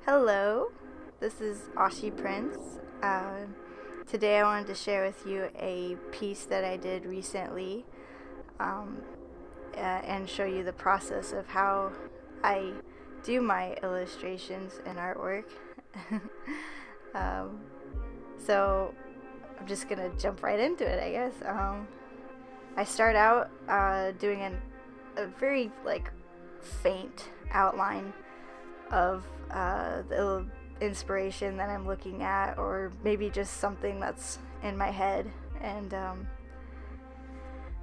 Hello, this is Ashi Prince. Today I wanted to share with you a piece that I did recently um, and show you the process of how I do my illustrations and artwork. um, so I'm just gonna jump right into it, I guess. I start out doing a very faint outline of the inspiration that I'm looking at, or maybe just something that's in my head. And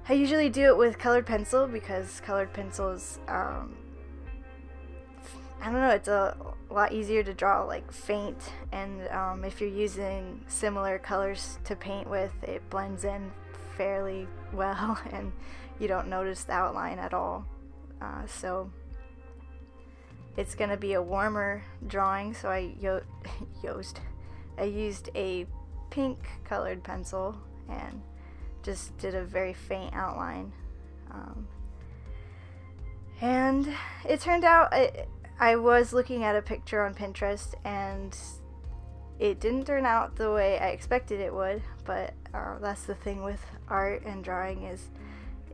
I usually do it with colored pencil because colored pencils, I don't know, it's a lot easier to draw faint, and if you're using similar colors to paint with, it blends in fairly well and you don't notice the outline at all. So it's gonna be a warmer drawing, so I used a pink colored pencil and just did a very faint outline. And it turned out, I was looking at a picture on Pinterest and it didn't turn out the way I expected it would, but that's the thing with art and drawing, is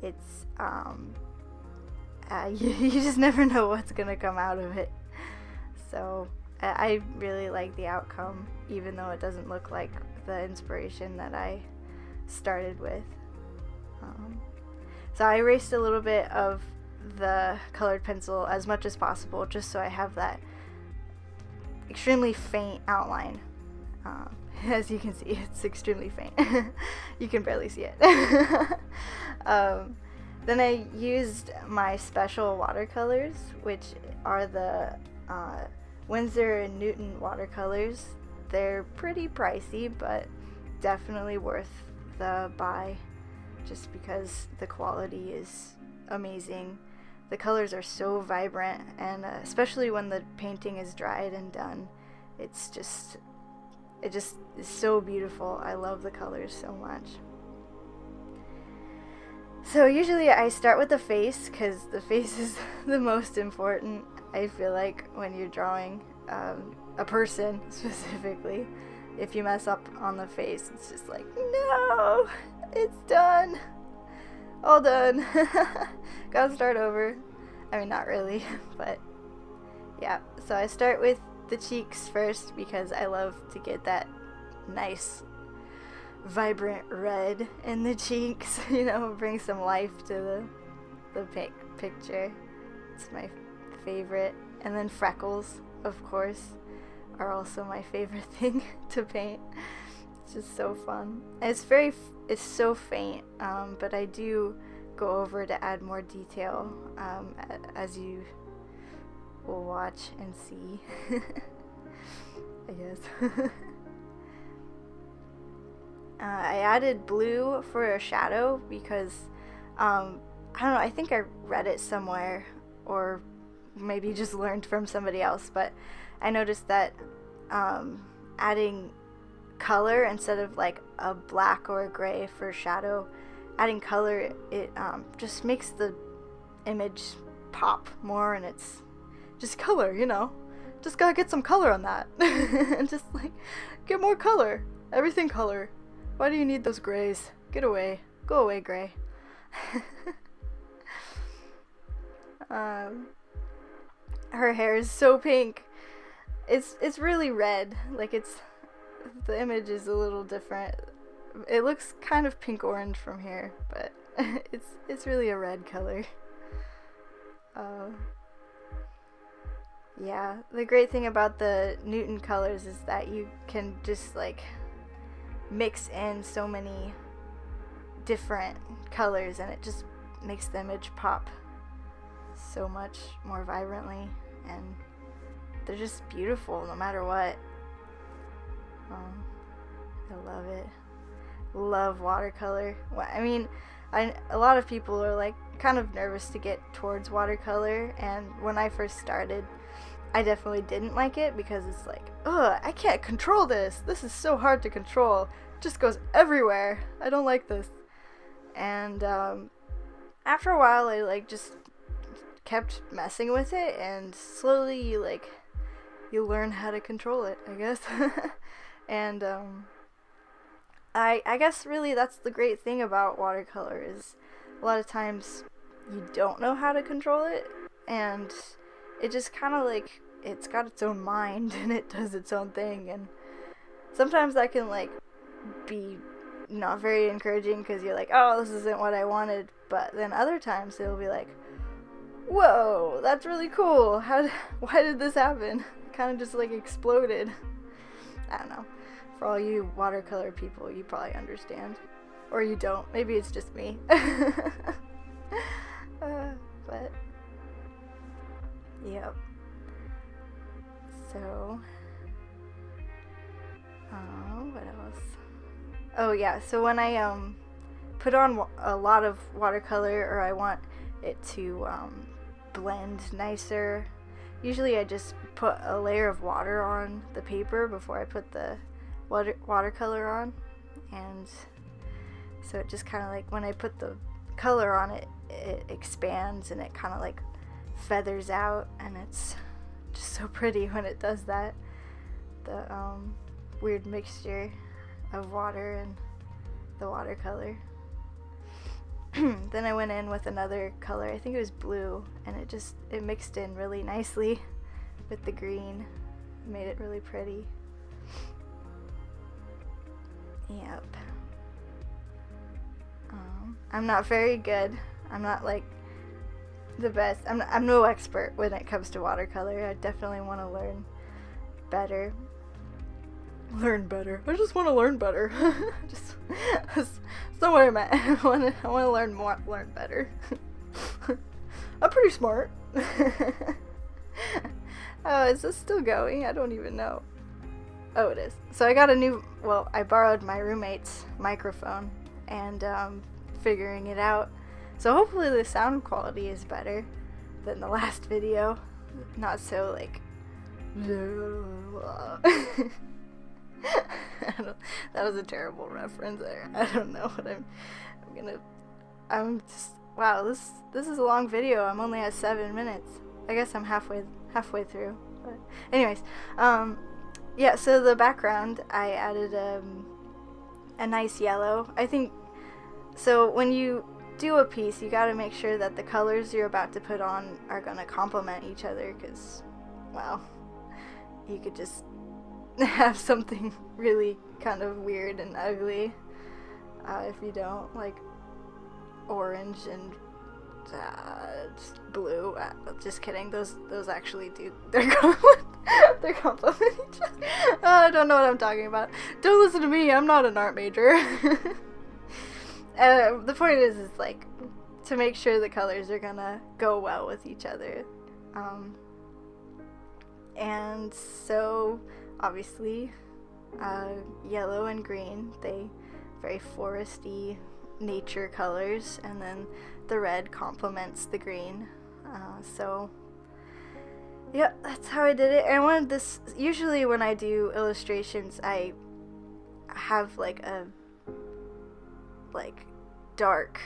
it's you just never know what's gonna come out of it. So I really like the outcome, even though it doesn't look like the inspiration that I started with. So I erased a little bit of the colored pencil as much as possible, just so I have that extremely faint outline. As you can see, it's extremely faint. You can barely see it. Then I used my special watercolors, which are the Winsor and Newton watercolors. They're pretty pricey, but definitely worth the buy, just because the quality is amazing. The colors are so vibrant, and especially when the painting is dried and done, it just is so beautiful. I love the colors so much. So usually I start with the face, because the face is the most important, I feel like, when you're drawing a person specifically. If you mess up on the face, it's just like, no, it's done. All done. Gotta start over. I mean, not really, but yeah. So I start with the cheeks first, because I love to get that nice vibrant red in the cheeks, bring some life to the picture. It's my favorite. And then freckles, of course, are also my favorite thing to paint. It's just so fun. And it's so faint, but I do go over to add more detail, as you will watch and see. I guess. I added blue for a shadow because, I don't know, I think I read it somewhere, or maybe just learned from somebody else, but I noticed that adding color instead of a black or a gray for shadow, adding color, it just makes the image pop more, and it's just color, just gotta get some color on that. And just get more color, everything color. Why do you need those grays? Get away. Go away, gray. Her hair is so pink. It's really red. The image is a little different. It looks kind of pink orange from here, but it's really a red color. Yeah, the great thing about the Newton colors is that you can just mix in so many different colors, and it just makes the image pop so much more vibrantly, and they're just beautiful no matter what. I love it. Love watercolor. I mean, a lot of people are kind of nervous to get towards watercolor, and when I first started, I definitely didn't like it, because it's ugh, I can't control this. This is so hard to control. It just goes everywhere. I don't like this. And after a while, I just kept messing with it, and slowly you you learn how to control it, I guess. And I guess really that's the great thing about watercolor is a lot of times you don't know how to control it, and it just kind of like, it's got its own mind and it does its own thing, and sometimes that can like be not very encouraging because you're like, oh, this isn't what I wanted, but then other times it'll be like, whoa, that's really cool, why did this happen? Kind of just like exploded. I don't know. For all you watercolor people, you probably understand. Or you don't. Maybe it's just me. But, yep. So, what else? Oh yeah, so when I put on a lot of watercolor, or I want it to blend nicer, usually I just put a layer of water on the paper before I put the watercolor on, and so it just kind of like, when I put the color on it, it expands and it kind of like feathers out, and it's just so pretty when it does that. The weird mixture of water and the watercolor. Then I went in with another color, I think it was blue, and it mixed in really nicely with the green. It made it really pretty. Yep. I'm not very good. I'm not like the best. I'm no expert when it comes to watercolor. I definitely want to learn better. I just want to learn better. That's not what I meant. I want to learn better. I'm pretty smart. Oh, is this still going? I don't even know. Oh, it is. So I got I borrowed my roommate's microphone, and figuring it out. So hopefully the sound quality is better than the last video. Not so like that was a terrible reference there. I don't know what wow, this is a long video. I'm only at 7 minutes. I guess I'm halfway through. But anyways, yeah, so the background, I added a nice yellow. I think so when you do a piece, you got to make sure that the colors you're about to put on are going to complement each other, because, well, you could just have something really kind of weird and ugly if you don't, like orange and just blue. Just kidding. Those actually do. They're complement each other. I don't know what I'm talking about. Don't listen to me. I'm not an art major. The point is like to make sure the colors are gonna go well with each other. And so obviously yellow and green, they very foresty nature colors, and then the red complements the green. So yeah, that's how I did it. And I wanted this, usually when I do illustrations, I have like a dark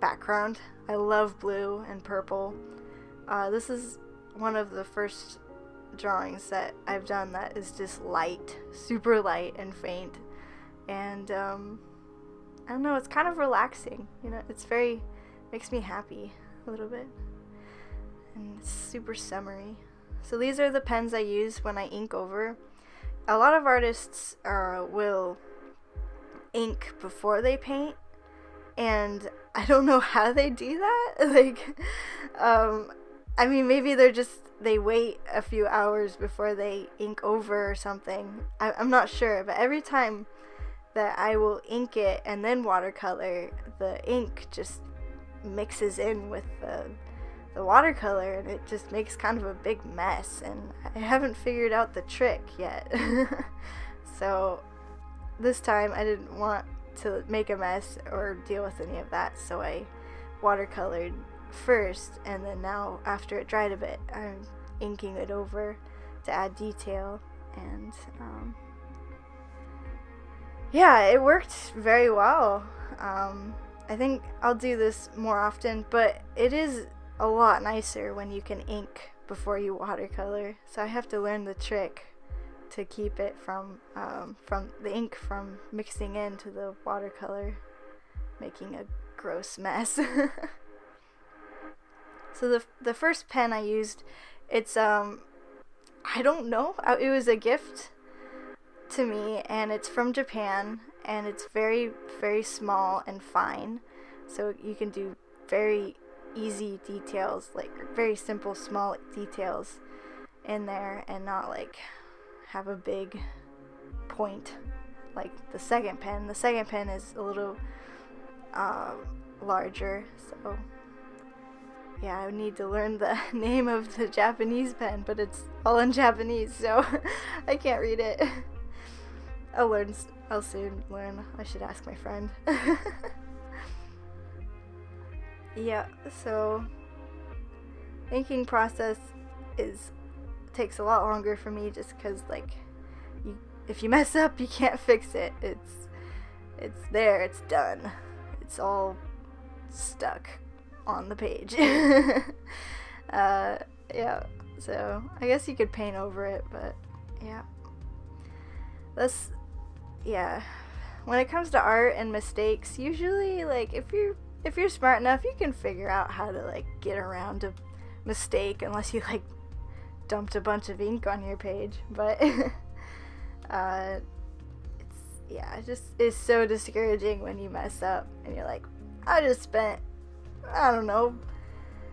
background. I love blue and purple. This is one of the first drawings that I've done that is just light, super light and faint, and I don't know, it's kind of relaxing, you know, makes me happy a little bit, and it's super summery. So these are the pens I use when I ink over. A lot of artists will ink before they paint, and I don't know how they do that. I mean, maybe they wait a few hours before they ink over or something. I'm not sure, but every time that I will ink it and then watercolor, the ink just mixes in with the watercolor, and it just makes kind of a big mess, and I haven't figured out the trick yet. So this time I didn't want to make a mess or deal with any of that, so I watercolored first, and then now after it dried a bit, I'm inking it over to add detail, and yeah, it worked very well. I think I'll do this more often, but it is a lot nicer when you can ink before you watercolor. So I have to learn the trick to keep it from the ink from mixing into the watercolor, making a gross mess. So the first pen I used, it's I don't know, it was a gift to me, and it's from Japan, and it's very, very small and fine, so you can do very easy details, like very simple small details in there, and not like have a big point like the second pen. The second pen is a little larger, so yeah, I would need to learn the name of the Japanese pen, but it's all in Japanese, so I can't read it. I'll soon learn. I should ask my friend. Yeah, so inking process takes a lot longer for me, just because like if you mess up, you can't fix it. It's there, it's done. It's all stuck on the page. Yeah, so I guess you could paint over it, but yeah. When it comes to art and mistakes, usually like if you're smart enough, you can figure out how to like get around a mistake, unless you like dumped a bunch of ink on your page. But it's so discouraging when you mess up and you're like, I just spent, I don't know,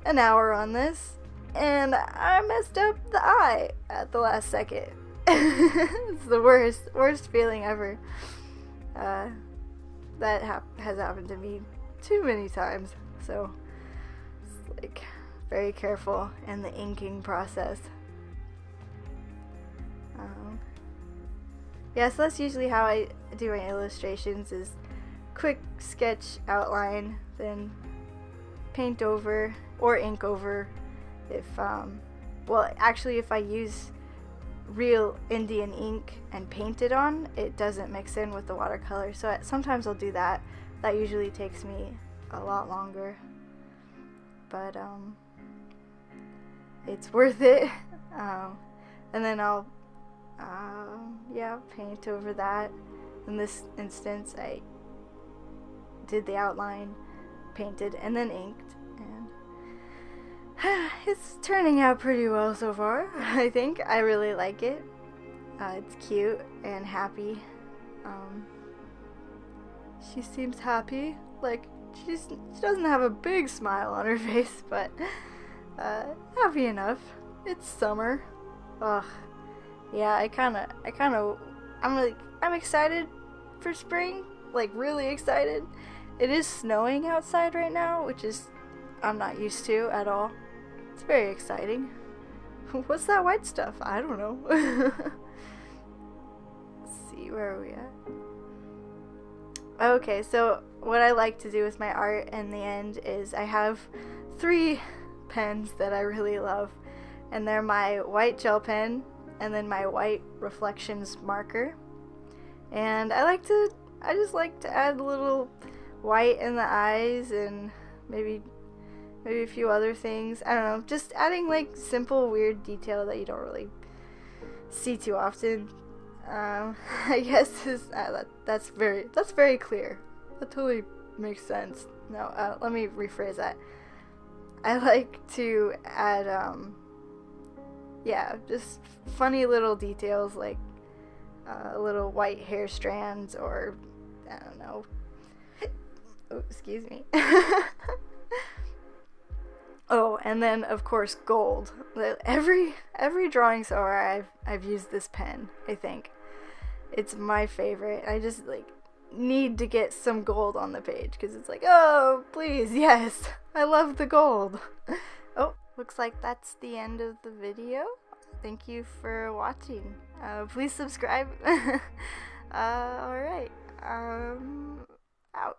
an hour on this, and I messed up the eye at the last second. It's the worst feeling ever. That has happened to me too many times, so it's like very careful in the inking process. Yeah, so that's usually how I do my illustrations, is quick sketch, outline, then paint over or ink over if if I use real Indian ink and paint it on, it doesn't mix in with the watercolor, so sometimes I'll do that. That usually takes me a lot longer, but it's worth it. And then I'll paint over that. In this instance, I did the outline, painted, and then inked, and it's turning out pretty well so far. I think I really like it. It's cute and happy. She seems happy. Like she doesn't have a big smile on her face, but happy enough. It's summer. Ugh. Yeah, I'm excited for spring. Like really excited. It is snowing outside right now, which is I'm not used to at all. It's very exciting. What's that white stuff? I don't know. Let's see, where are we at? Okay, so what I like to do with my art in the end is I have 3 pens that I really love, and they're my white gel pen, and then my white reflections marker. And I just like to add a little white in the eyes, and maybe a few other things. I don't know, just adding like simple weird detail that you don't really see too often. I guess that's very clear. That totally makes sense. No, let me rephrase that. I like to add just funny little details, like little white hair strands, or I don't know. Oh, excuse me. Oh, and then of course gold. Every drawing so far I've used this pen. I think it's my favorite. I just like need to get some gold on the page, because it's like, oh please, yes, I love the gold. Oh, looks like that's the end of the video. Thank you for watching. Please subscribe. Alright, out.